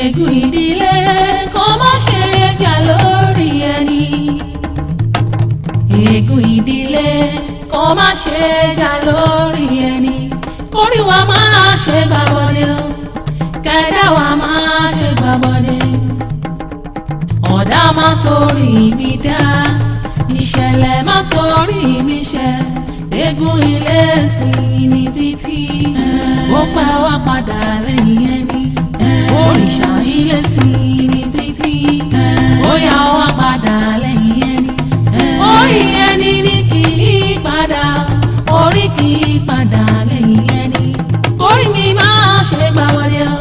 ègún ìdílé kó má ṣe jà lórí ẹni. ègún ìdílé kó má ṣe jà lórí ẹni. kórí wa máa ṣe gbàbọdé o kẹdá wa máa ṣe gbàbọdé. ọ̀dà má torí mi dá ìṣẹ̀lẹ̀ má torí mi ṣẹ. ègún ilé sí ní títí ó pẹ́ wá padà lẹ́yìn ẹni. òrìṣà ilé sí ní títí ó yá wá padà lẹ́yìn ẹni. orí ẹni ní kì í padà orí kì í padà lẹ́yìn ẹni. orí mi máa ṣe gbà wọlé o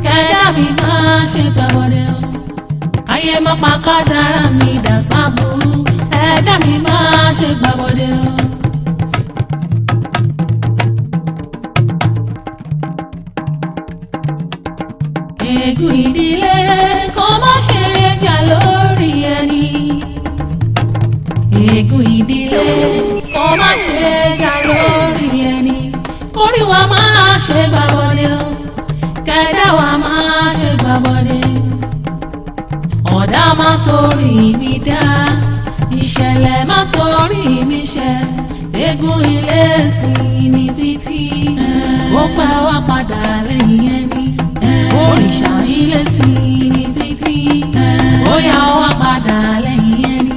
kẹdá mi máa ṣe gbà wọlé o. ayé má pa kádàrá mi dà sábúrú ẹ̀dá mi máa ṣe gbà wọlé o. ègún ìdílé kó má ṣe jà lórí ẹni. ègún ìdílé kó má ṣe jà lórí ẹni. kórí wa máa ṣe gbàbọdé o kẹdá wa máa ṣe gbàbọdé. ọ̀dà má torí mi dá ìṣẹ̀lẹ̀ má torí mi ṣẹ. ègún ilé sí ní títí ó pẹ́ wá padà lẹ́yìn ẹni. òrìṣà ilé sí ní títí ó yá wá padà lẹ́yìn ẹni.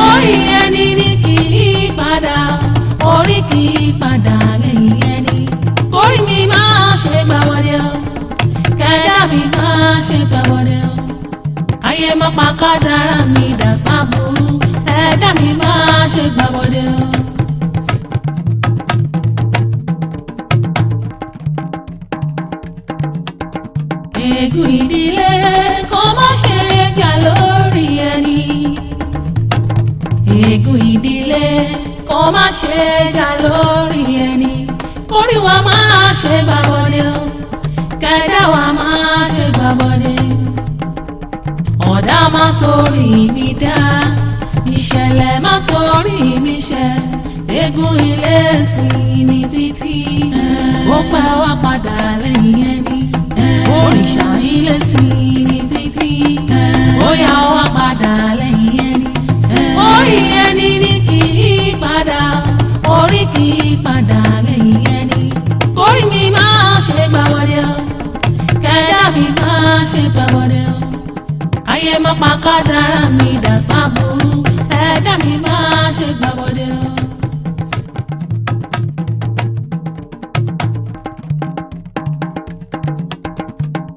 orí ẹni ní kì í padà orí kì í padà lẹ́yìn ẹni. orí mi máa ṣe gbà wọlé o kẹdá mi máa ṣe gbà wọlé o. ayé má pa kádàrá mi dà sábúrú ẹ̀dá mi máa ṣe gbà wọlé o. ègún ìdílé kó má ṣe jà lórí ẹni. ègún ìdílé kó má ṣe jà lórí ẹni. kórí wa máa ṣe gbàbọdé o kẹdá wa máa ṣe gbàbọdé. ọ̀dà má torí mi dá ìṣẹ̀lẹ̀ má torí mi ṣẹ. ègún ilé sí ní títí ó pẹ́ wá padà lẹ́yìn ẹni. òrìṣà ilé sí ní títí ó yá wá padà lẹ́yìn ẹni. orí ẹni ní kì í padà orí kì í padà lẹ́yìn ẹni. orí mi máa ṣe gbà wọlé o kẹdá mi máa ṣe gbà wọlé o. ayé má pa kádàrá mi dà sábúrú ẹ̀dá mi máa ṣe gbà wọlé o.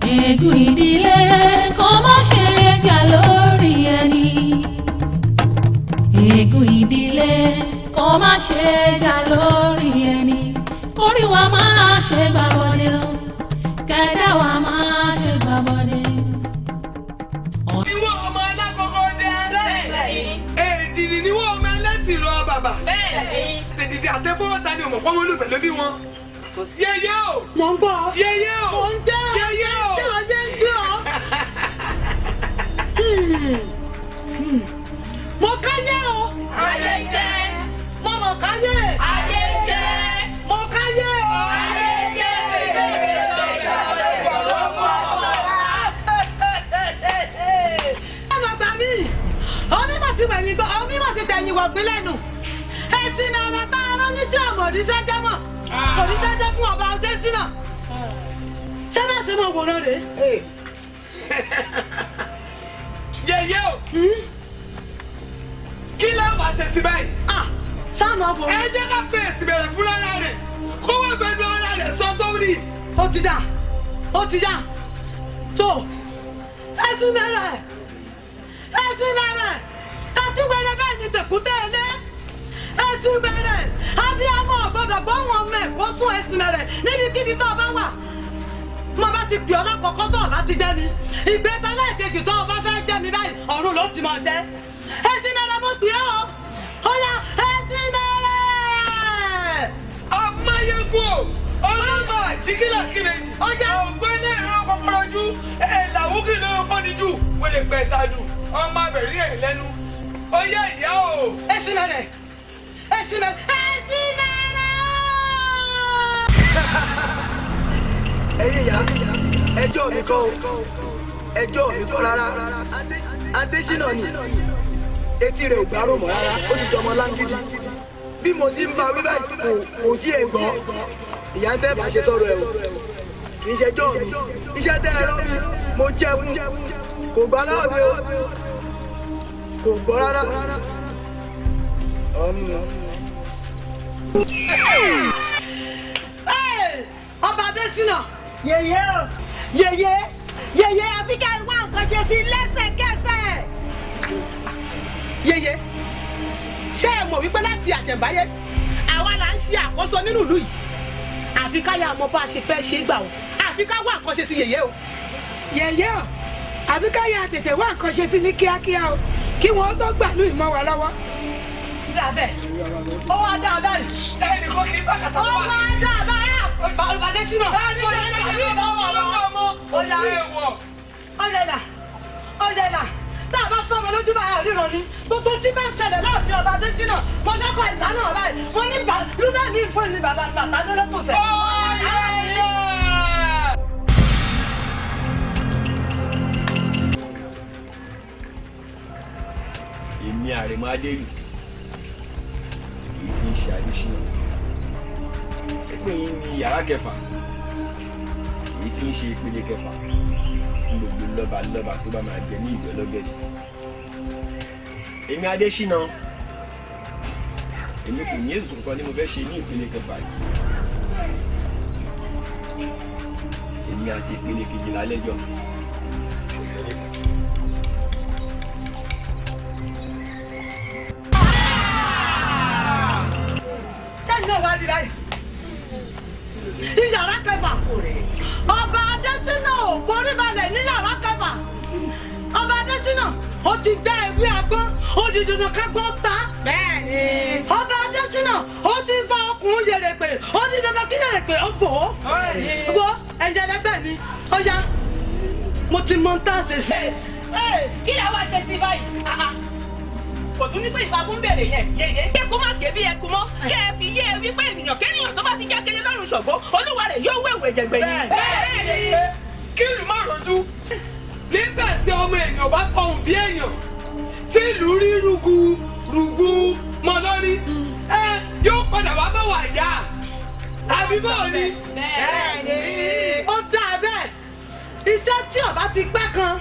ègún ìdílé kó má ṣe jà lórí ẹni. ègún ìdílé kó má ṣe jà lórí ẹni. kórí wa máa ṣe gbàbọdé o kẹdá wa máa ṣe gbàbọdé. ìwọ ọmọ alákọ̀ọ́kọ́ dé. èdè níwọ̀ ọmọ ẹlẹ́sìn rọ bàbá. tètè àtẹ́fọ́wọ́ ta ni ọmọ pọ́nmọ́ olùfẹ́ ló bí wọn. yeye o. Mo ń gbọ́. yeye o. Mo ń jẹ́. yeye o. Tí wọ́n jẹ́ ń gbé ọ. Mo káyé o. ayé jẹ́. Mo mọ̀ káyé. ayé jẹ́. Mo káyé o. ayé jẹ́. Ọmọ tàbí onímọ̀ ti wẹ̀yìn gbọ́ onímọ̀ ti tẹ̀yìn wọ̀ gbé lẹ́nu. Ẹ̀sìn náà rẹ̀ bá arán ní sí ọmọ òdìṣẹ́ jẹ́ mọ̀. Òdìṣẹ́ jẹ́ fún ọba ọdẹ sínà. Ṣé bá ṣe mọ̀ wòran rèé? yeye o. kí ló wà ṣe sí báyìí. Sáàmù ọ̀bọ̀. ẹ jẹ́ ká pè é síbẹ̀rẹ̀ fún ara rẹ̀ kó wọ́n gbẹ̀dọ̀ ara rẹ̀ sọ tó rí. Ó ti dà. Ó ti dà. Tó. Ẹ̀sìn bẹ̀rẹ̀. Ẹ̀sìn bẹ̀rẹ̀. Ẹ̀sìn bẹ̀rẹ̀ bẹ́ẹ̀ ni tẹ̀kútẹ́ ilé. Ẹ̀sìn bẹ̀rẹ̀. Abíyámọ̀ ọ̀gbọ́dọ̀ gbọ́ wọn mẹ́ kó sún ẹ̀sìn bẹ̀rẹ̀ níbikíbi tó o bá wà. Mo bá ti pè ọ́ lákọ̀ọ́kọ́ tó o bá ti jẹ́ mi. Ìgbésẹ̀ lẹ́ẹ̀kejì tó o bá fẹ́ jẹ́ mi báyìí ọ̀run ló ti máa jẹ́. Ẹ̀sìn bẹ̀rẹ̀ mo pè ọ́. Ó yá ẹ̀sìn bẹ̀rẹ̀. amáyégun o ọlọ́mọ àjíkílà kiri ọjà ògbẹ́lẹ̀ ìran ọpọlọjú ẹ̀làwúkì lórí fọ́nìjú wọlé pẹ̀sàdù ọmọ abẹ̀rí ẹ̀ lẹ́nu ó yá ìyá o. Ẹ̀sìn bẹ̀rẹ̀. Ẹ̀sìn bẹ̀rẹ̀. Ẹ̀sìn bẹ̀rẹ̀. ẹ̀yin ìyá ẹjọ́ mi kọ́ rárá Adésínà ni etí rẹ̀ ò gbárò mọ́ rárá ó ti jọmọ láńgídì bí mo ti ń bá wí báyìí kò jí ẹ̀ gbọ́ ìyá ń tẹ́ bá ṣe sọ̀rọ̀ ẹ̀ o kì í ṣẹjọ́ mi iṣẹ́ tẹ́ ẹ rán mi mo jẹun kò gbá náà mi o kò gbọ́ rárá. Ọba Adésínà yèyé o yèyé àfi ká wá nǹkan ṣe sí lẹ́sẹ̀kẹsẹ̀. Yèyé ṣé ẹ mọ̀ wípé láti àṣẹ̀báyé àwa là ń ṣe àkóso nínú ìlú yìí àfi ká yà mọ̀ bá a ṣe fẹ́ ṣe gbà o àfi ká wá nǹkan ṣe sí yèyé o. Yèyé o àfi ká yà tètè wá nǹkan ṣe sí ní kíákíá o kí wọ́n tó gbàlú ìmọ̀ wa lọ́wọ́. Dábẹ́ ó wá dáadáa rí. Ẹnì kan kì í bá kàtà wá. Ó wá dáadáa rí. Ọba Adésínà. Ẹnì kan kì í bá kàtà wá. Ọ̀dẹ̀dà tá a bá fọ́ ọmọ lójú báyà ríran ni gbogbo tí bá ń ṣẹlẹ̀ láàfin Ọba Adésínà mo dákọ̀ ìdáná báyìí mo ní lúbẹ̀ ní ìfún ní bàbá bàtà lọ́lọ́kùn fẹ́. Èmi Àrẹ̀mọ Adéyù èyí tí ń ṣe Adésínà ẹgbẹ́ yìí ní yàrá kẹfà èyí tí ń ṣe ìpele kẹfà fún gbogbo lọ́ba tó bá máa jẹ ní ìlú ọlọ́gẹ̀dẹ̀. Èmi Adésínà èmi kò ní èsùn kan ní mo fẹ́ ṣe ní ìpele kẹfà yìí èmi àti ìpele kejìlá lẹ́jọ́. Ní yàrá kẹfà Ọba Adésínà ò borí balẹ̀ ní yàrá kẹfà. Ọba Adésínà ó ti gbá ewé agbọ́n ó di dandan kágbọ́n ta. Bẹ́ẹ̀ni. Ọba Adésínà ó ti fa ọkùnrin yèrèpè ó di dandan kí yèrèpè ó bò ó. Wo ẹ̀jẹ̀ lẹ́sẹ̀ mi ó yá mo ti mọ tá a ṣe ṣe. Kí ni àwa ṣe sí báyìí? Kò tún ní pé ìfagún bèrè yẹn yèyé pé kó má ké bí ẹkú mọ́ kí ẹ fi yé ewì pé ènìyàn kéèyàn tó bá ti jẹ́ kéré lọ́rùn Ṣàngó olúwa rẹ̀ yóò wéwèé jẹ̀gbẹ́ yìí. Bẹ́ẹ̀ni kí ni má rojú nígbà tí ọmọ èèyàn bá fọhùn bí èèyàn tí ìlú rí rúgú mọ́ lórí yóò padà wá bá wà yá àbí bọ́ọ̀ ni. Bẹ́ẹ̀ni ó dáa bẹ́ẹ̀ iṣẹ́ tí ọba ti pẹ́ kan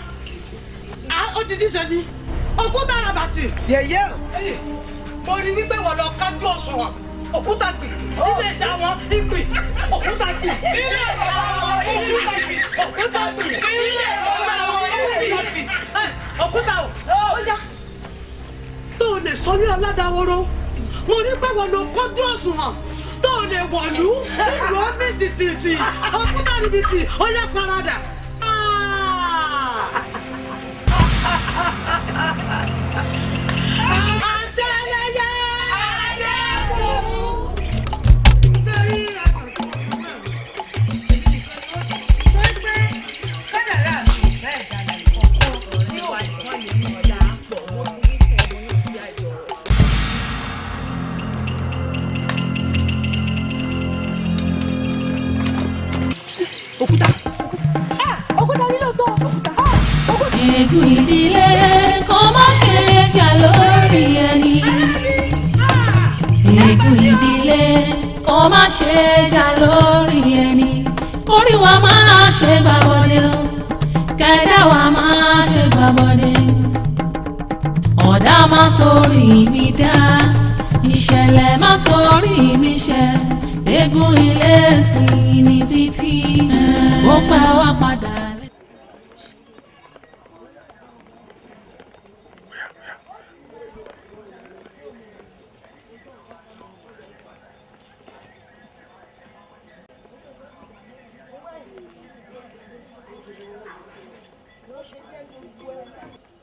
ó ti díṣe ni. Òkúta rabàtì. Yèyé o. Mo rí wípé wọ́n lọ kájú òṣùwọ̀n. Òkúta gbì. Ilé ìdá wọn ìgbì. Òkúta gbì. Ilé ìdá wọn ìgbì. Òkúta gbì. Ilé ìdá wọn ìgbì. Òkúta o. Ó yá. Tó o lè sọ ní Ọládàwóró. Mo rí pé wọ́n lọ kọ́jú òṣùwọ̀n. Tó o lè wọ̀lú. Ìlú ọ́mí tìtìtì. Òkúta ribiti. Ó yá paradà. Ègún ìdílé kó má ṣe jà lórí ẹni. Ègún ìdílé kó má ṣe jà lórí ẹni. Orí wa máa ṣe gbàbọ̀dé o, kẹ̀dá wa máa ṣe gbàbọ̀dé. Ọ̀dà má torí mi dá, ìṣẹ̀lẹ̀ má torí mi ṣẹ. Ègún ilé sí ní títí, ó pẹ́ wá padà.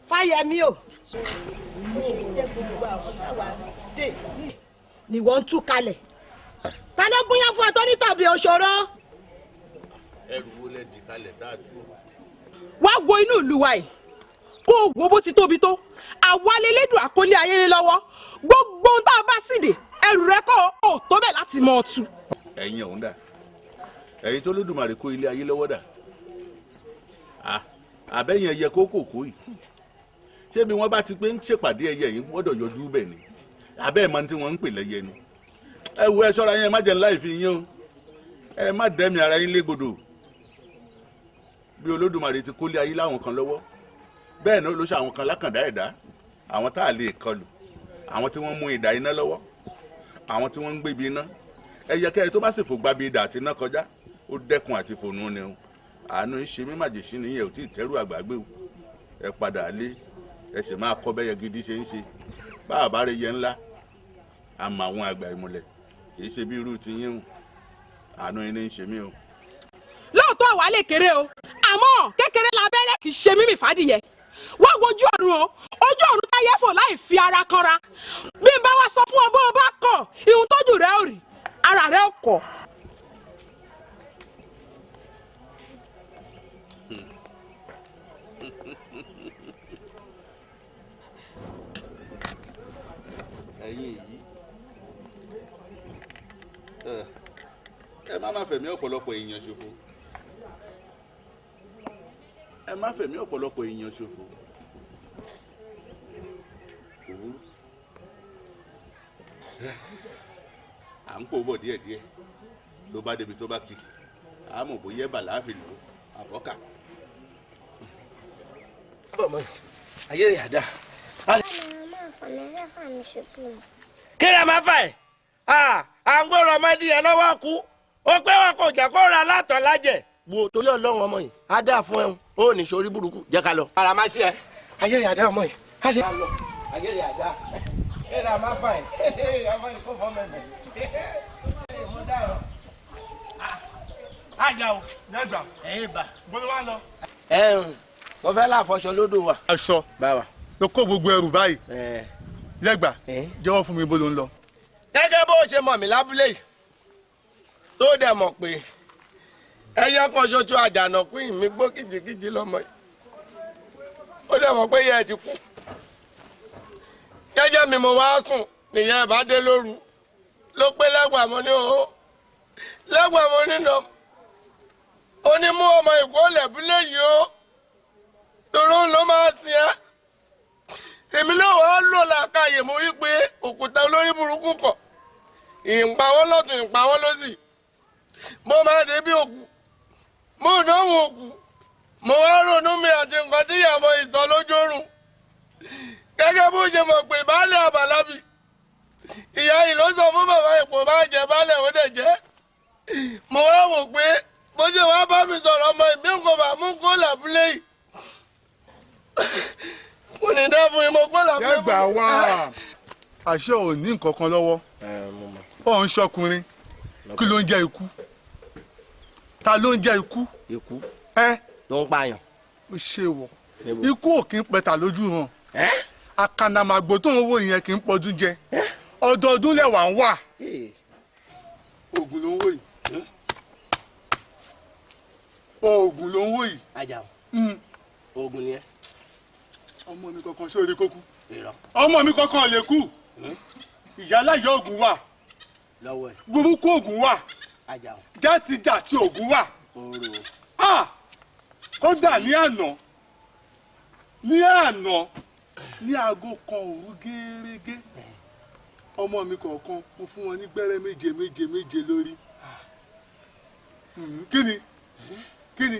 Fáyẹmí o. Ni wọ́n ń tú kalẹ̀. Ta ló gúnyán fún ẹ tó ní tàbí òṣòro? Ẹrù wo lẹ dì kalẹ̀ dáàtú? Wá wo inú ìlú wa yìí. Kó o wo bó ti tóbi tó. Àwa lelédùn àkọlé ayé lọ́wọ́. Gbogbo ohun tá a bá sì dé, ẹrù rẹ kọ́ ò tó bẹ̀ láti mọ ọtú. Ẹ̀yin ọ̀hún dà. Ẹ̀yin tó lódùmarè kó ilé ayé lọ́wọ́ dà. àbẹ́yìn ẹyẹ kókòkò yìí ṣé bí wọ́n bá ti pé ń ṣèpàdé ẹyẹ yìí gbọ́dọ̀ yọjú bẹ̀ ni àbẹ́ ẹ̀ mọ tí wọ́n ń pè lẹ́yẹ ni ẹ wo ẹ ṣọ́ra yẹn má jẹ́ láì fi yín o ẹ má dẹ́mi ara yín légbodò bí Olódùmarè ti kólé ayé láwọn kan lọ́wọ́ bẹ́ẹ̀ náà ló ṣe àwọn kan lákàndá ẹ̀dá àwọn tá a lè kọlù àwọn tí wọ́n mú idà iná lọ́wọ́ àwọn tí wọ́n ń gbébi iná ẹyẹkẹ́yẹ tó bá sì fò gbabi idà àti iná kọjá ó dẹ́kun àti fònú ni o àánú ń ṣe mí màjèṣí nìyẹn ò tí ì tẹ́rù àgbàgbé o ẹ padà lé ẹ sì máa kọ́ bẹ́yẹ gidi ṣe ń ṣe bá àbá rẹ yẹ ńlá àmọ́ àwọn àgbà ìmùlẹ̀ kì í ṣe bí irú ti yín o àánú yín ní ń ṣe mí o. lóòótọ́ àwa lè kéré o àmọ́ kékeré labẹ́rẹ́ kì í ṣe mímì fàdìyẹ wá wojú ọ̀run o ojú ọ̀run táyé fò láì fi ara kanra bí n bá wá sọ fún ọ bó o bá kọ̀ ìhun tójú rẹ ò rí ara rẹ ò kọ̀. ẹ̀yin yìí ẹ má fẹ̀mí ọ̀pọ̀lọpọ̀ èèyàn ṣòfò ẹ má fẹ̀mí ọ̀pọ̀lọpọ̀ èèyàn ṣòfò òwúrú à ń kó bọ̀ díẹ̀díẹ̀ tó bá débi tó bá kì á mọ̀ bóyá ẹ̀bà láàfin lò àbọ́kà. ayé rẹ̀ àdá. kí lè máa fà ẹ́ à ń gbọ́dọ̀ ọmọdé yẹn lọ́wọ́ kú ó pé wọn kò jẹ́ kó ra látọ̀ lájẹ̀. wo torí Ọlọ́run ọmọ yìí á dáa fún ẹ̀hún ó ní sórí burúkú jẹ́ ká lọ. ara máa ṣe ẹ. ayé rẹ̀ àdá ọmọ yìí á dé. ayé rẹ̀ àdá kí lè máa fà ẹ́ ọmọ yìí kò fọ́ mẹ́mẹ́. mo dárò. àjà o lẹ́gbà ẹ̀yìn bá gbọ́dọ̀ wá lọ. mo fẹ́ láàfọṣọ lódò wa. aṣọ báwa. ló kó gbogbo ẹrù báyìí lẹ́gbà jẹ́wọ́ fún mi bó ló ń lọ. gẹ́gẹ́ bó ṣe mọ̀ mí lábúlé yìí tó dẹ̀ mọ̀ pé ẹyẹ kan ṣoṣo àjànàkú ìmí gbó kìjìkìjì lọ́mọ yìí ó dẹ̀ mọ̀ pé yẹ ẹ ti kú. jẹ́jẹ́ mi mo wá sùn nìyẹn ẹ̀ bá dé lóru ló pé lẹ́gbà mo ní o lẹ́gbà mo nínà ó ní mú ọmọ ìkó lẹ̀búlé yìí o tòró ló máa sìn ẹ́. èmi náà wàá lò làákàyè mo rí pé òkúta olórí burúkú kọ̀ ìpawọ́ lọ́tún ìpawọ́ lọ́sì mo máa dé bí òkú mo dánwò òkú mo wá ronú mi àti nǹkan tí ìyàmọ̀ ìsọ lójórun gẹ́gẹ́ bó ṣe mọ̀ pé baálé àbàlábì ìyá yìí ló sọ fún bàbá ìpò máa jẹ baálé ó dẹ̀ jẹ́ mo wá wò pé bó ṣe wá bá mi sọ̀rọ̀ ọmọ ìmí nǹkan bá mú kó làbúlé yìí kò ní dá fún imọ̀ kó làbúlé. lẹ́gbà wá àṣẹ ò ní nǹkan kan lọ́wọ́ ó ń ṣọkùnrin kí ló ń jẹ́ ikú ta ló ń jẹ́ ikú. ikú ẹ ló ń pààyàn. ó ṣe wọ ikú ò kí ń pẹ̀tà lójú hàn àkànnàmàgbò tó ń wò yẹn kì í pọdún jẹ ọdọọdún lẹwà ń wà. oògùn ló ń wò yìí oògùn ló ń wò yìí. ajá o oògùn ni ẹ. ọmọ mi kankan ṣé orí kókú ọmọ mi kankan lè kú ìyá aláyọ oògùn wà lọ́wọ́ ẹ̀ burúkú oògùn wà ajá o játijàti oògùn wà. oòrò kódà ní àná ní aago kan òru gẹ́rẹ́gẹ́ ọmọ mi kọ̀ọ̀kan mo fún wọn ní gbẹ́rẹ́ méje lórí. kí ni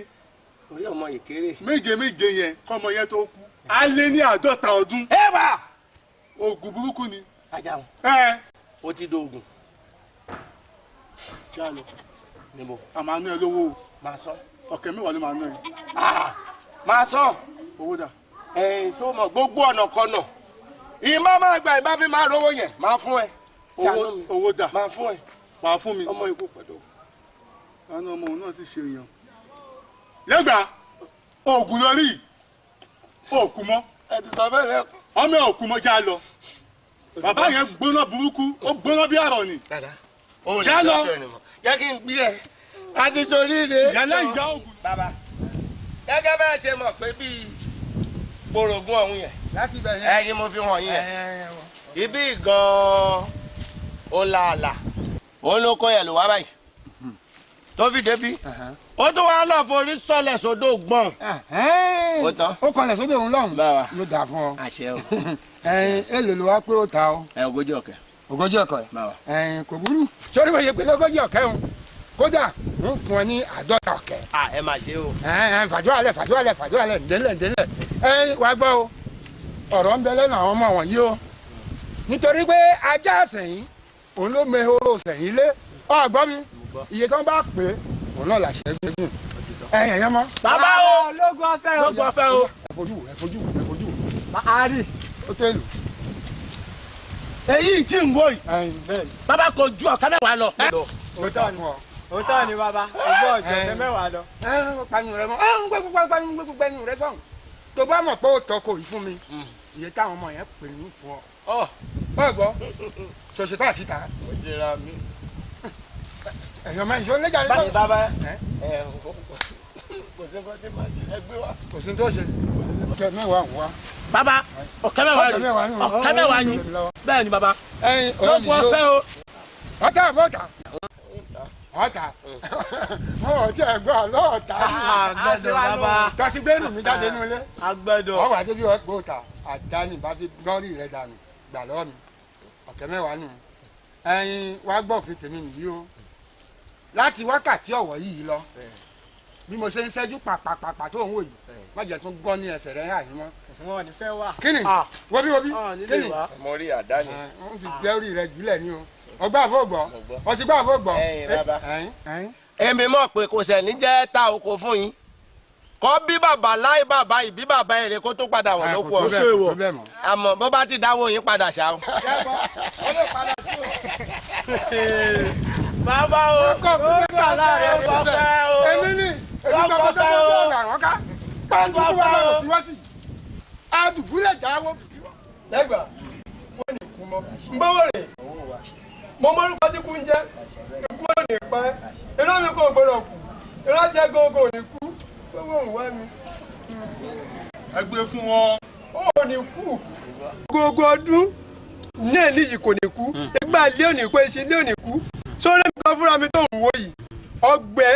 orí ọmọ yìí kéré. méje yẹn kọ́mọ yẹn tó kú á lé ní 50 ọdún. ẹ wà. oògùn burúkú ni. ajá o. ó ti do oògùn. já lọ. níbo. a máa ná ẹ lówó o. máa sọ. ọ̀kẹ́ mẹ́wàá ló máa ná ẹ. máa sọ. owó dà. tó mọ̀ gbogbo ọ̀nà kọ̀nà ìmọ̀ máa gba ìbá fi máa rówó yẹn máa fún ẹ. owó dà. máa fún ẹ. wàá fún mi. ọmọ ikú pẹ̀lú. àwọn ọmọ òun náà sì ṣe èèyàn. lẹ́gbàá oògùn lọ rí òkú mọ́. ẹ ti sọ bẹ́ẹ̀ lẹ́kọ̀ọ́. ọmọ òkú mọ́ já lọ. bàbá yẹn gbóná burúkú ó gbóná bí àrọ̀ ni. já lọ. jẹ́ kí n gbé ẹ. a ti sọ oríire. ìyálẹ̀ ìyá oògùn. bàbá gẹ́gẹ́ bẹ́ẹ̀ ṣe mọ̀ pé bíi porogún ọ̀hún yẹn. láti bẹ̀ yẹn. ẹyin mo fi hàn yín yẹn. ibi gan-an ó la àlà òun ló kọ́ yẹn ló wá báyìí. tó fi débi ó tún wá lọ forí sọlẹ̀ sódò gbọ̀n. ó tán ó kọlẹ̀ sódò òun lọ́hùn ló dà fún ọ. àṣẹ o. èlò ló wá pé ó ta o. ogójì ọ̀kẹ́. ogójì ọ̀kẹ́ kò burú sórí wọ́n yẹ pé ogójì ọ̀kẹ́ o kódà ń fún ọ ní 50 ọ̀kẹ́. ẹ máa ṣe o. fàjọ́ alẹ̀ ǹdẹ́lẹ̀ wá gbọ́ o ọ̀rọ̀ ń bẹ lẹ́nu àwọn ọmọ wọ̀nyí o nítorí pé ajá sẹ̀yìn òun ló mehoro sẹ̀yìn lé ọ̀gbọ́n mi iye tó ń bá pè é òun náà làṣẹ gbẹ́gùn ẹ̀yàn mọ́. bàbá o lógún ọ̀fẹ́ o. ẹ̀fojú àárí ó tó èlò. èyí tí ń wò yìí bàbá kò ju ọ̀kẹ́ mẹ́wàá lọ. òótọ́ ni bàbá ọgbọ́n ọ̀jọ̀ mẹ́wàá lọ. panu rẹ mọ gbẹnu rẹ sọ̀hún tó bá mọ̀ pé ó tọ́ kò yí fún mi iye táwọn ọmọ yẹn pè ní fún ọ. ọ gbọ́ ṣòṣètò àti ta. mo jẹra mi. ẹ̀yọ́ máa ń ṣe oníjà ní báyìí bàbá kò sí nǹkan tí màá ṣe ẹgbẹ́ wa. kò sí tó ṣe ọ̀kẹ́ mẹ́wàá ń wá. bàbá ọ̀kẹ́ mẹ́wàá ni bẹ́ẹ̀ ni bàbá. lọ́kùn ọ̀fẹ́ o. ọ̀tá wọn ò tí ẹ gbọ́ lọ́ọ̀tà. àgbẹ̀dọ̀ bàbá. tọ́sí gbẹ́rù mi jáde nínú ilé. àgbẹ̀dọ̀. ọwọ́ àti bí wọ́n gbọ́ ta àdáni bá fi gbọ́rì rẹ̀ dànù gbà lọ́ọ̀ mi ọ̀kẹ́ mẹ́wàá nù. wá gbọ́ òfin tèmi nìyí o láti wákàtí ọ̀wọ́ yìí lọ bí mo ṣe ń ṣẹ́jú pàpàpàpà tó ń wò yìí má jẹ́ tún gbọ́ ní ẹsẹ̀ rẹ̀ àyè mọ́. wọn ò ní fẹ́ wà. kí ni wọ́bí kí ni. mo rí àdáni. wọ́n fi gbẹ́rì rẹ̀ jùlẹ̀ ní o ọgbà àfọ̀gbọ́ ọtí gbà àfọ̀gbọ́. èmi mọ̀ pé kò sẹ́ni jẹ́ ta oko fún yín kọ́ bí bàbá láì bàbá ìbí bàbá èrè kó tó padà wọ̀ lóko ọ̀sẹ̀ àmọ́ bó bá ti dáwọ́ yín padà ṣá o. bàbá o ó gbà láàrin ọgbà fẹ́ o. èmi ni èmi kọ́ tó ń bọ̀ àwọn ká pàǹdù fún wa lọ síwájú àdùgbúlẹ̀ jáwọ́. lẹ́gbàá wọ́n ní kú mọ́ nbọ́wọ́rẹ̀ mo mọ orúkọ tí kú ń jẹ́ ikú ò ní pa ẹ́ iná mi kò gbọdọ̀ kú iná jẹ́ gógó ò ní kú gbogbo òun wá mi. ẹ gbé fún wọn. ó ní kú gbogbo ọdún náà níyì kò ní kú ìgbà ilé ò ní kú èsì ilé ò ní kú sórí mi kan fúnra mi tó ń wò yìí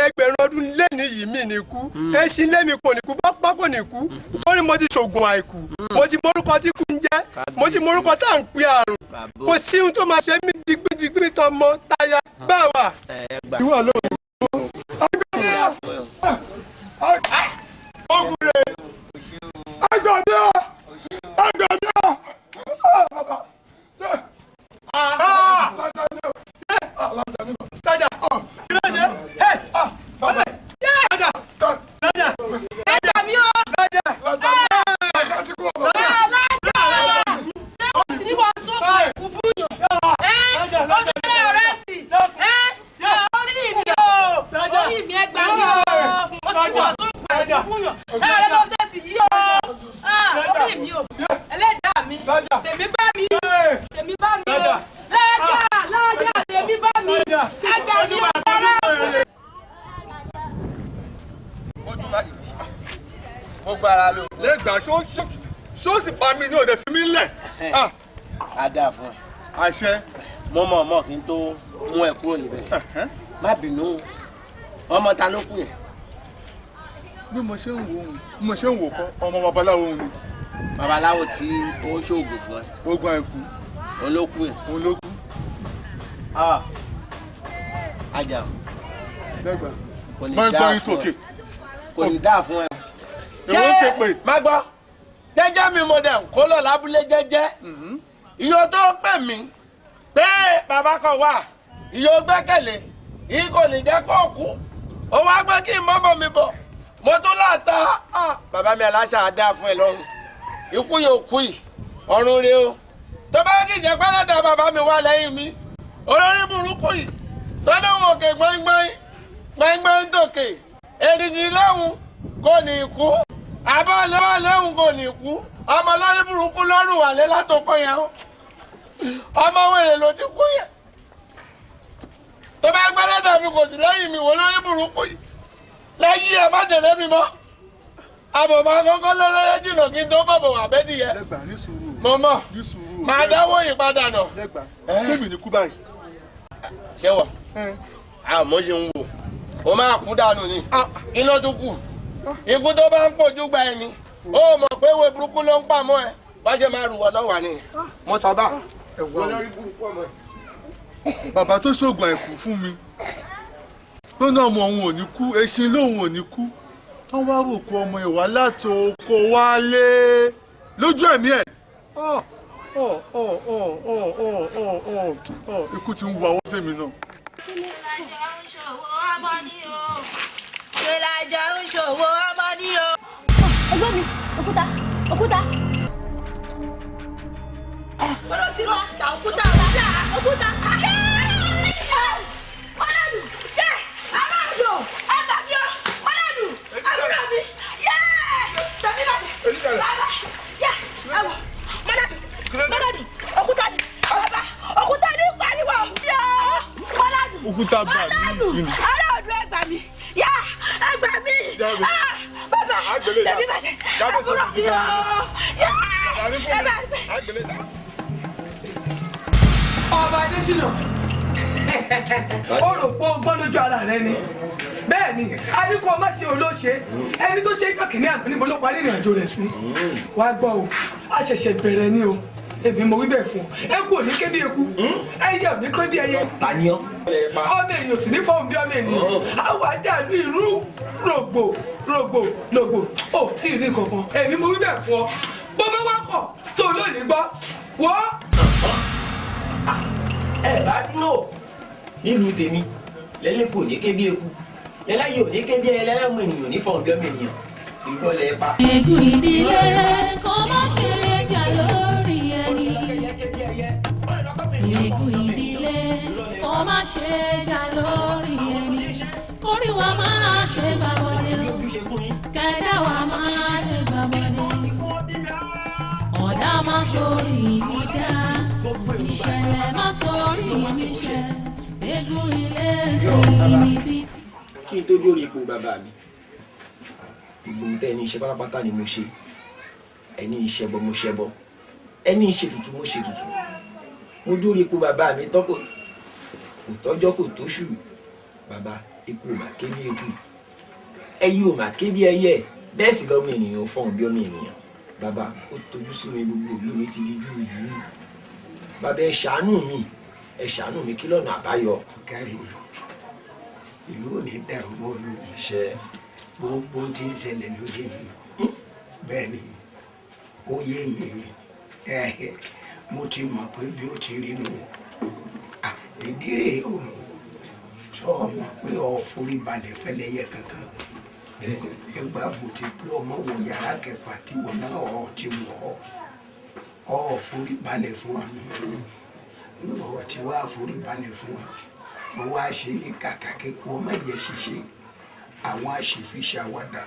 ẹgbẹ̀rún ọdún lẹ́ni yìí mi ní kú èsì ilé mi kò ní kú pápá kò ní kú sórí mo ti ṣògùn àìkú mo ti mórúkọ tí kú ń jẹ́ mo ti mórúkọ tá à ń pè àrùn kò sí ohun tó máa ṣe mí digbidigbi tọmọ táyà báwa ìwọ ló ń bọ. ọgùnrin agbọ̀dọ̀ agbọ̀dọ̀. Taja, kí ló ṣe? Ọ̀sẹ̀, taja, ẹ̀jẹ̀ mi o. Ní wọ́n tó kọ̀ ẹ̀kú fún yàn. Ó ti lé ọ̀rẹ́ sí. Orí mi o. Orí mi ẹgbàá mi o. Ó ti wọ́n tó kọ̀ ẹ̀kú fún yàn. Ẹ̀rẹ́ ló dé sí yí o. Orí mi o. Ẹlẹ́dàá mi. Tèmi bá mi. Tèmi bá mi o. Lájà tèmi bá mi. Ẹgbàá mi o. mo gbára lò. lẹ́gbàá ṣó sì pa mí ní òde fi mí lẹ̀. a dáa fún ẹ. àṣẹ. mo mọ̀ ọmọ kí n tó mú ẹ kúrò níbẹ̀. má bínú ọmọ ta ló kù yẹn. bí mo ṣe ń wò kọ́ ọmọ babaláwo ni. babaláwo tí ó ṣoògùn fún ẹ. ó gbọ́n ẹ̀kú. olókù yẹn. olókù. ajá. lẹ́gbàá. kò ní dáa fún ẹ. kò ní dáa fún ẹ. èwo ń ké pè. má gbọ́ jẹ́jẹ́ mi mo dẹ̀ kó lọ lábúlé jẹ́jẹ́ ìyó tó pè mí pé bàbá kan wà ìyó gbẹ́kẹ̀lé yìí kò ní jẹ́ kó kú ó wá gbé kí n mọ́mọ́ mi bọ̀ mo tún láta bàbá mi aláṣà á dá fún ẹ lọ́rùn ikú yóò kú yìí ọ̀run rẹ o tó bá kì í jẹ́ pẹ́lẹ́dà bàbá mi wà lẹ́yìn mi olórí burúkú yìí tó ní òun òkè gbọ́ngbọ́n tòkè èrìgì lẹ́hùn kò ní kú àbọ̀ lẹ́hùn kò ní kú ọmọ lórí burúkú lọ́rùn wà lé látòkọ yẹn o ọmọ wèrè ló ti kú yẹn tó bá gbẹ́lẹ́dà mi kò sí lẹ́yìn mi wò lórí burúkú yìí lẹ́yìn ẹ̀ má tẹ̀lé mi mọ́ àbọ̀ máa kọ́kọ́ lọ́lọ́yẹ́ jìnnà kí n tó bọ̀bọ̀ wà bẹ́ẹ̀ nìyẹn mo mọ̀ máa dáwọ́ yìí padà nà. kémi ní kú báyìí. ṣé wọ àmọ́ ṣe ń wò o máa kú dànù ni iná tó kù ikú tó bá ń pọ̀jù gba ẹni ó mọ̀ pé ìwé burúkú ló ń pamọ́ ẹ wá ṣe máa rùwọ̀ náà wà ní mo sọ bá olórí burúkú ọmọ ẹ. bàbá tó ṣoògùn àìkú fún mi tó náà ọmọ òun ò ní kú eṣin lóun ò ní kú wọ́n wá rò kó ọmọ ìwà láti oko wálé lójú ẹ̀mí ẹ̀ ikú ti ń wọ àwọn sẹ́mi náà. Ṣèlàjà ń ṣòwò ọmọ ní o. ẹgbẹ́ mi òkúta òkúta. Olóṣìlú ta òkúta ọ̀dà òkúta. Mọ́lẹ́dù yẹ aráàlú ẹgbà mi o mọ́lẹ́dù àbúrò mi yẹ tẹ̀mí bàjẹ́ bàbá yẹ ẹwọ mọ́lẹ́dù òkúta ni bàbá òkúta ni pariwo yẹ mọ́lẹ́dù òkúta bà mí aráàlú ẹgbà mi yẹ ẹgbà mi bàbá tẹ̀mí bàjẹ́ àbúrò mi o yẹ ẹgbà mi. Ọba Adésínà ó rò pé ó gbọ́ lójú ara rẹ ni bẹ́ẹ̀ ni a ní kó o má ṣe olóṣè ẹni tó ṣe é kàkiri àgbẹ̀ níbo ló parí ìrìn àjò rẹ̀ sí wá gbọ́ o a ṣẹ̀ṣẹ̀ bẹ̀rẹ̀ ni o èmi mo wí bẹ́ẹ̀ fún ọ eku ò ní ké bí eku ẹyẹ ò ní kó bí ẹyẹ ọmọ èèyàn sì ní fọ́ọ̀mù bí ọmọ ènìyàn àwọn àjàlú ìrú rògbò ó sì rí kankan èmi mo wí bẹ́ẹ̀ fún ọ bó bá wá pọ̀ tó lónìí gbọ́ wọ́. ẹ bá dúró nílùú tèmi lẹ́lẹ́ kò ní ké bí eku lẹ́láyé ò ní ké bí ẹlẹ́rìí ènìyàn ní fọ́ọ̀mù bí ọmọ ènìyàn ìgbọ́ lẹ́ pa. ègún ìdílé kó má ṣe jà lórí ẹni. ègún ìdílé kó má ṣe jà lórí ẹni. orí wa máa ṣe gbàgbọ́dé o kẹ̀dá wa máa ṣe gbàgbọ́dé. ọ̀dà máa torí mi dá ìṣẹ̀lẹ̀ máa torí mi ṣẹ. ègún ilé sí mi títí. kí n tó dórí ipò bàbá mi gbogbo tẹ ẹni iṣẹ́ pátápátá ni mo ṣe ẹni ìṣẹbọ mo ṣẹbọ ẹni ìṣètùtù mo ṣètùtù mo dórí ipò bàbá mi tọkọ kò tọ́jọ́ kò tóṣù bàbá ikú ò mà ké bí eku ẹyẹ ò mà ké bí ẹyẹ bẹ́ẹ̀ sì lọ́mọ ènìyàn fọhùn bí ọmọ ènìyàn bàbá ó tojú sí mi gbogbo ìlú mi ti di júùjú bàbá ẹ ṣàánú mi kí lọ́nà àbáyọ. kárí ìlú ò ní dàrú mọ́ olú iṣẹ́ gbogbo tí ń ṣẹlẹ̀ lóye mi bẹ́ẹ̀ ni ó yé mi mo ti mọ̀ pé bí ó ti rí nù ìdílé o sọ ọmọ pé ọ forí balẹ̀ fẹ́lẹ́yẹ kankan ẹgbàá bò ti pé ọmọ wọ yàrá kẹfà tí wọn náà ọ ti wọ̀ ọ forí balẹ̀ fún wa ọ ti wá forí balẹ̀ fún wa mo wá ṣe ní kàkà kíkọ́ ọmọ ẹ̀jẹ̀ ṣiṣẹ́ àwọn aṣèfiṣẹ àwàdà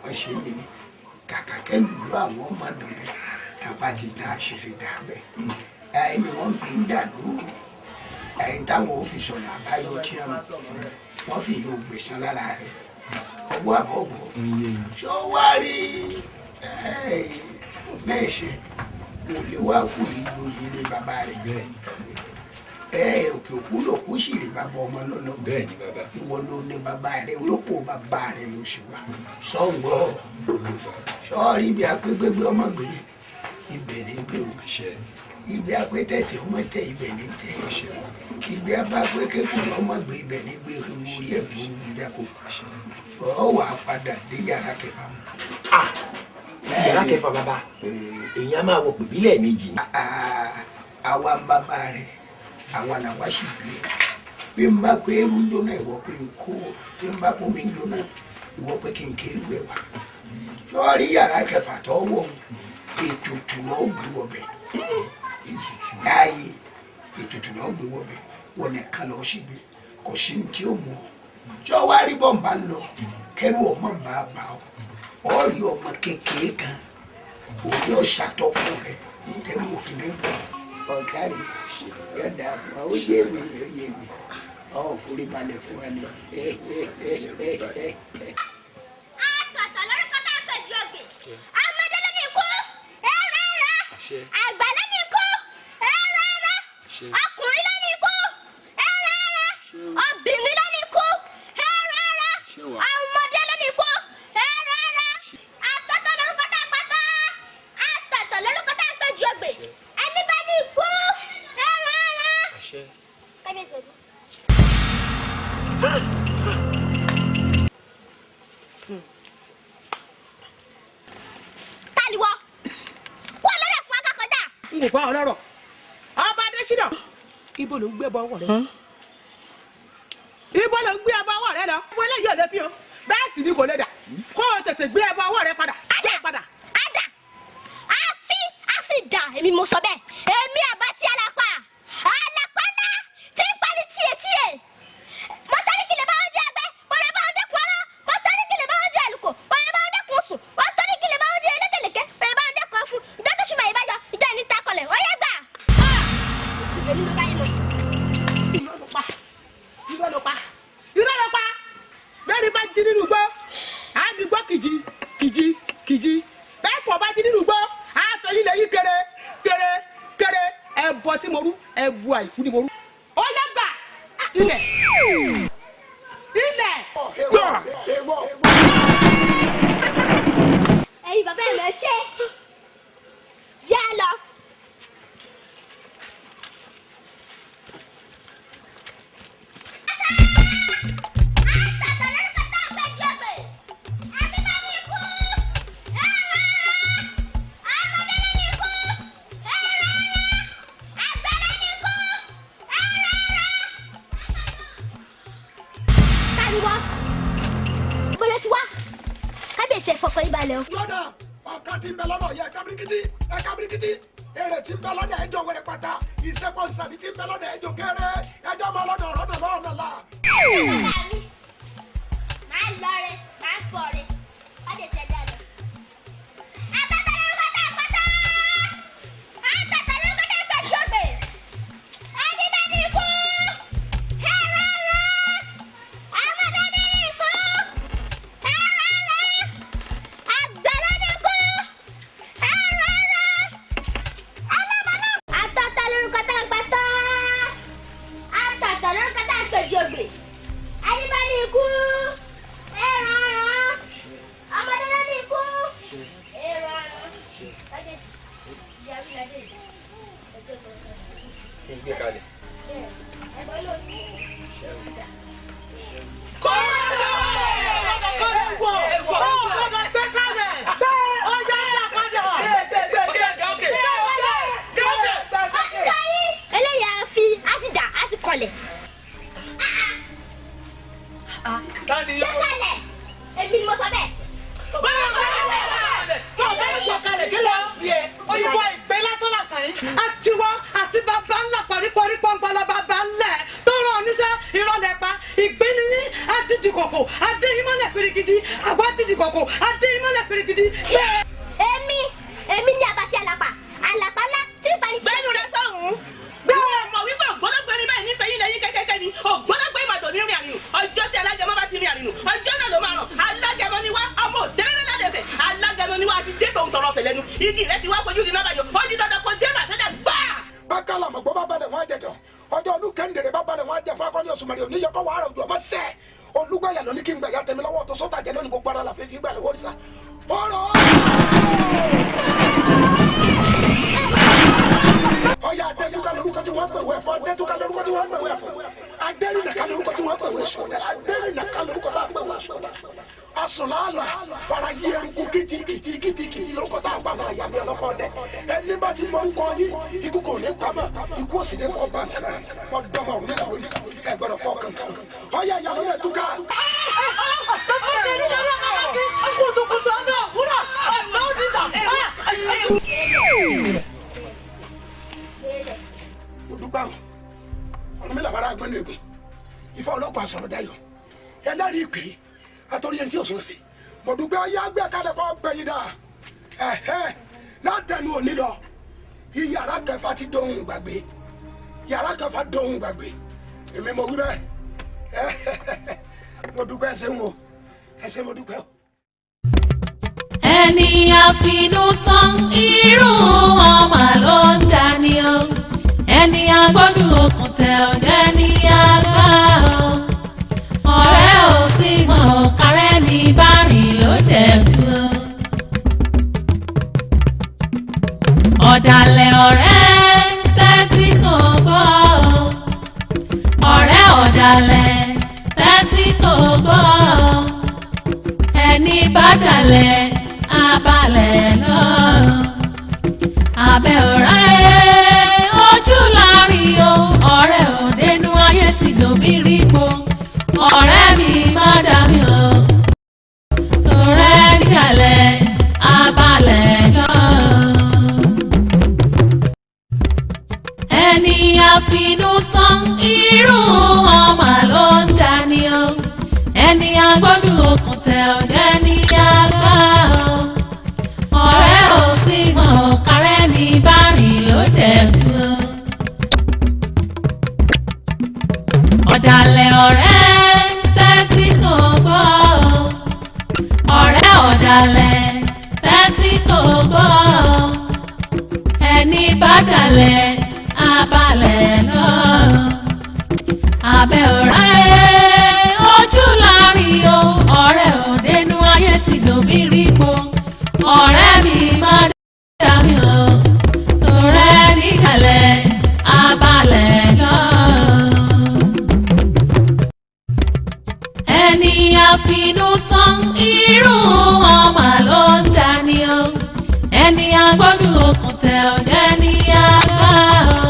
wọn ṣe ní kàkà kẹlùlù àwọn ọmọdé rẹ tàbá ti dá àṣírí dàbẹ ẹni wọn fi ń dà lóru ẹni táwọn òfìsọ làbáyọ tí wọn fi yóò gbèsè lára rẹ ọwọ́ àbọ̀bọ̀ ṣọ wá rí mẹ́ẹ̀ṣẹ̀ mo lè wá fún ìlú ilé bàbá rẹ bẹ́ẹ̀ òkè òkú lòkú sì rí bàbá ọmọ lọ́nà bẹ́ẹ̀ ni bàbá ìwọ ló ní bàbá rẹ olóko bàbá rẹ ló ṣe wá sọ́ngbọ́ sọ́ọ́rí ibi àpégbégbé ọmọ gbé ibẹ̀ ní gbé o ibi àpétẹ̀tẹ̀ ọmọ tẹ ibẹ̀ ní tẹ ibi abágbé kékeré ọmọ gbé ibẹ̀ ní gbé orí ẹ̀ fún ìdáko ọ wà padà dé yàrá kẹfà. yàrá kẹfà bàbá èèyàn máa wọ pèbílẹ̀ méjì. àwa bàbá rẹ àwa làwa sì bí n bá pé eru jóná ìwọ pé n kó bí n bá pọ mi jóná ìwọ pé kí n kéré wẹ wá sọrí yàrá kẹfà tó wọ ètùtù náà gbé wọbẹ láàyè ètùtù náà gbé wọbẹ wọn nìkan lọ sí gbé kò sí ní tí ó mú sọ wá rí bọ́ǹbà lọ kẹrù ọmọ bá a bá ọ rí ọmọ kékeré kan òní ọ̀ṣàtọ́kùn rẹ kẹrù òfin rẹ gbọ́ ọ̀gá rẹ yọ̀dà àbúrò ó yé mi ó yé mi ọ̀ forí balẹ̀ fún wa ni. àtọ̀tọ̀ lórúkọ tá a pè ju ògbè ọmọdé ló ní ikú ẹ̀rọ ẹ̀rọ àgbà ló ní ikú ẹ̀rọ ẹ̀rọ ọkùnrin ló ní ikú ẹ̀rọ ẹ̀rọ obìnrin ló ní ikú ẹ̀rọ Taliwọ. Kó lọ́rọ̀ fún akakọ̀dá. N kò bá ọ lọ́rọ̀. Ọba Adésínà. Ibo ló ń gbé bọ́ ọwọ́ rẹ? Ibo ló ń gbé ẹbọ ọwọ́ rẹ lọ? Wọ́n eléyìí ò lè fi o. Bẹ́ẹ̀ sì ni kò lè dà. Kó o tètè gbé ẹbọ ọwọ́ rẹ padà. Ada. A sì dà. Èmi mo sọ bẹ́ẹ̀. Èmi Àbátí Àlàpà. Àlàpà ńlá tí ń parí tíyetíye. Mọ̀tàrí kìlẹ̀ bá wọn jẹ ẹgbẹ́. Bọ̀rẹ̀ bá wọn dẹ́kun ọ̀rọ̀. Mọ̀tàrí kìlẹ̀ bá wọn jẹ àlùkò. Bọ̀rẹ̀ bá wọn dẹ́kun sùn. Mọ̀tàrí kìlẹ̀ bá wọn jẹ ẹlẹ́kẹ̀lẹ̀kẹ́. Bọ̀rẹ̀ bá wọn dẹ́kun ọ̀fun. Ìjọ tó ṣùgbọ́n ìbáyọ. Ìjọ ìní takọlẹ̀. Ó yẹ gbà. Èmi ló dáyé mọ́. Irọ́ ló pa. Bẹ́ẹ̀ni bá jí nínú gbọ́. Á di gbọ́ kìjì. Bẹ́ẹ̀ fọ̀ bá jí nínú gbọ́. Á fẹ́ lílẹ̀ yí kéré. Ẹbọ tí mo rú, ẹbu àìkú ni mo rú. Ó yẹ gbà. Ilẹ̀. Ẹ̀yin bàbá ẹ̀ lọ ṣe. Yá lọ. Lọ́dà ọ̀kan tí ń bẹ lọ́dọ̀ yẹ ẹ̀ka birikiti èrè tí ń bẹ lọ́dọ̀ ẹjọ́ wẹ̀rẹ̀ pátá ìṣẹ́pọ̀ nsàbí tí ń bẹ lọ́dọ̀ ẹjọ́ kéré ẹjọ́ máa lọ́dọ̀ lọ́dọ̀ la. Máa lọ rẹ, máa fọ rẹ, má lè tẹ̀lé lọ. Èmi ni Àbátí Àlàpà. Àlàpà ńlá tí ń parí. Bẹ́ẹ̀ni rẹ sọ̀hún. Bẹ́ẹ̀ mọ̀ wípé ògbólógbé ni báyìí nífẹ̀ẹ́ yín lẹ́yìn kẹ́kẹ́kẹ́ ni. Ògbólógbé ìmọ̀tò ní rìn àrìnù. Ọjọ́ tí alágẹmọ bá ti rìn àrìnù. Ọjọ́ náà ló máa ràn. Alágẹmọ ni wá. Ọmọ òdẹ́rẹ́ lálẹ́fẹ̀. Alágẹmọ ni wá ti dé tòun tọrọ fẹ̀ lẹ́nu. Igi rẹ ti wá fojú di náà báyọ̀. Ó di dandan kó dé ràṣẹ́jà gbà. Bákàlà mọ̀gbọ́n bá balẹ̀ wọ́n á jẹjọ. Ọjọ́ ọdún kẹ́ndèrè bá balẹ̀ wọ́n á jẹ fún akọ́ni òṣùmàrè òní yọkọ̀ wàhálà òjò ọmọ sẹ́ẹ̀. Olúgbàyà lọ ní kí n gbẹ̀yà tẹ̀mí lọ́wọ́ tó sọ́tà jẹ́ lónìí gbogbo ara la fẹ́ fi gbà lọ́wọ́ nísà. Ọya Adétúká lórúkọ tí wọ́n pè wẹ́ fún Adétúká lórúkọ tí wọ́n pè wẹ́ fún Adérìnàká lórúkọ tí wọ́n pè wẹ́ sọ̀dá Adérìnàká lórúkọ tí wọ́n pè wẹ́ sọ̀dá Asùnláàlà fara yí eruku kìtìkìtì lórúkọ tí wọ́n pè wẹ́ yàgbé ọlọ́kọ dẹ ẹni bá ti mọ nǹkan yín ikú kò ní pamọ́ ikú òsì ní kọ́ bá nǹkan wọ́n dọ́mọ òun nílò ẹgbẹ́rún fọ́ kankan ọya ìyàwó Adétúká. Odúgbà ọ̀nà mi làbára agbẹ́nu ègbè Ifá ọlọ́pàá sọ̀rọ̀ dayọ̀ ẹlẹ́rìí ìpè àtọ́rí ẹni tí òṣèlú sí mọ̀dúgbẹ́ ọyá gbẹ́ kalẹ̀ kọ́ gbẹ̀yìn dà látẹnu òní lọ yàrá kẹfà ti dóhùn gbàgbé yàrá kẹfà dóhùn gbàgbé èmi mo wí bẹ́ẹ̀ mọ̀dúgbẹ́ ẹsẹ̀ ń wo ẹsẹ̀ mọ̀dúgbẹ́ o. Ẹni àfinú tán irú wọn mà ló ń dání o ẹni agbójú okùn tẹ ọjẹ ní àgbà o ọ̀rẹ́ ò sí mọ kárẹ́ ní bárìn ló dẹ̀kú o. Ọ̀dàlẹ̀ ọ̀rẹ́ tẹ́tí kò gbọ́ o ọ̀rẹ́ ọ̀dàlẹ̀ tẹ́tí kò gbọ́ o ẹni dalẹ̀ abalẹ̀ lọ. Abẹ́ ọ̀rẹ́ ojú láàrin o, ọ̀rẹ́ òdenu ayé ti dòbí rí po. Ọ̀rẹ́ mi má dà mí o, torẹ́ dalẹ̀ abalẹ̀ lọ. Ẹni àfinú tán irú ọmọ ló ń dání o. Ẹni agbójú okùn tẹ ọ̀jẹ́ ní àgbà o. Ọ̀rẹ́ ò sí mọ̀ kárẹ́ ní bárìn ló dẹ̀kú o. Ọ̀dàlẹ̀ ọ̀rẹ́ tẹ́tí kò gbọ́ o. Ọ̀rẹ́ ọ̀dàlẹ̀ tẹ́tí kò gbọ́ o. Ẹni bá dalẹ̀ abalẹ̀ lọ. Abẹ́ ọ̀rẹ́ ojú láàrin o, ọ̀rẹ́ òdenu ayé ti dòbí rí po. Ọ̀rẹ́ mi má dà mí o, torẹ́ nídàlẹ̀ abalẹ̀ lọ. Ẹni àfinú tán irú ọmọ ló ń dání o. Ẹni agbójú okùn tẹ ọ̀jẹ́ ní àgbà o.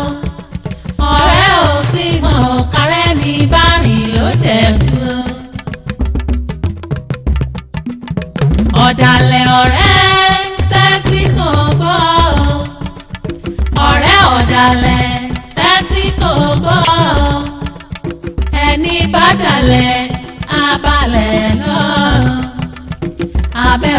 Ọ̀rẹ́ ò sí mọ̀ kárẹ́ ní bárìn ló dẹ̀kú o. Ọ̀dàlẹ̀ ọ̀rẹ́ tẹ́tí kò gbọ́ o. Ọ̀rẹ́ ọ̀dàlẹ̀ tẹ́tí kò gbọ́ o. Ẹni bá dalẹ̀ abalẹ̀ lọ. Abẹ́